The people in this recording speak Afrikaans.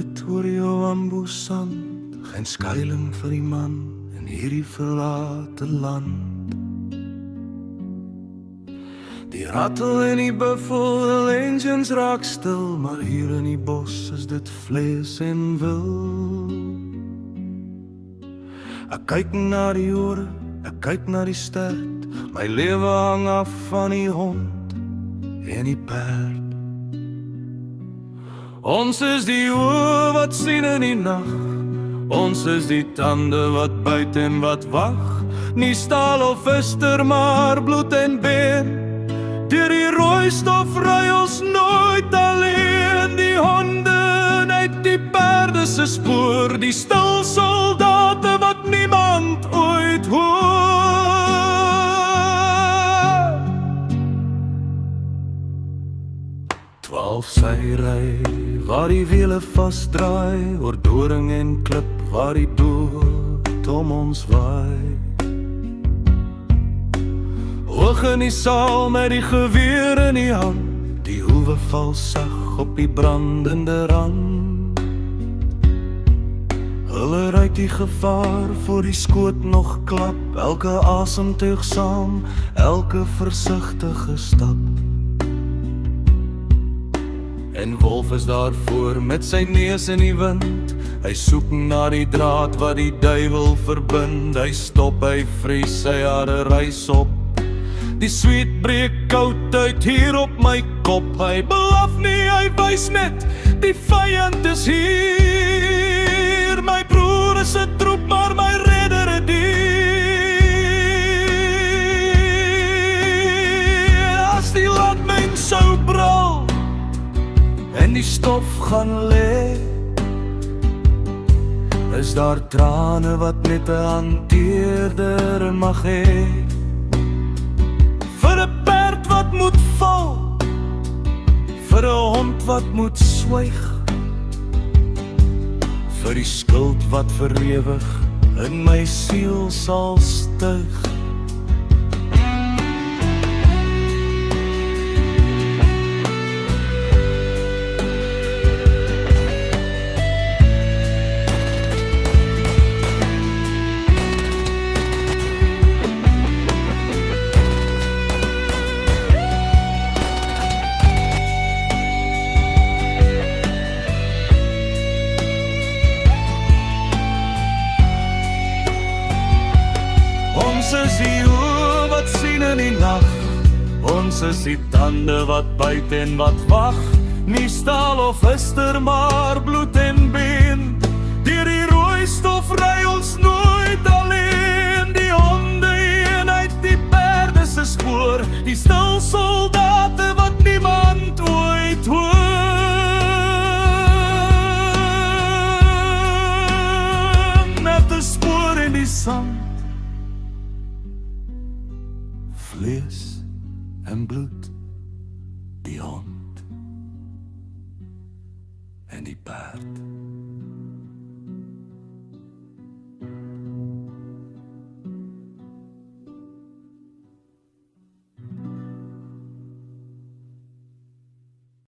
Wit oor jou amboesand, geen skuiling vir die man in hierdie verlate land. Die rattel en die buffel, die engines raak stil, maar hier in die bos is dit vlees en wil. Ek kyk na die ore, ek kyk na die stert, my lewe hang af van die hond en die perd. Ons is die oë wat sien in die nag, ons is die tande wat byt en wat wag, nie staal of ister, maar bloed en been. Deur die rooi stof ry ons nooit alleen, die honde net die perde se spoor, die stil soldate wat niemand ooit hoor. 12 sy ry, waar die wiele vasdraai, oor doring en klip, waar die dood om ons waai. Hoog in die saal met die geweer in die hand, die hoewe val sag op die brandende rand. Hulle ruik die gevaar voor die skoot nog klap, elke asemteug saam, elke versigtige stap. En Wolf is daarvoor met sy neus in die wind, hy soek na die draad wat die duiwel verbind. Hy stop, hy vries sy hare reis op, die sweet breek koud uit hier op my kop. Hy belaf nie, hy wys net, die vyand is hier. My broer is 'n troep, maar my redder 'n dier. As die landmens sou brul en die stof gaan lê, is daar trane wat net 'n hanteerder mag hê. Vir 'n perd wat moet val, vir 'n hond wat moet swyg, vir die skuld wat vir ewig in my siel sal styg. Ons is die oë wat sien in die nag, ons is die tande wat byt en wat wag, nie staal of ister, maar bloed en been. Deur die rooi stof ry ons nooit alleen, die honde eenheid, die perde se spoor, die stil soldate wat niemand ooit hoor. Net 'n spoor in die sand, vlees en bloed, die hond en die perd.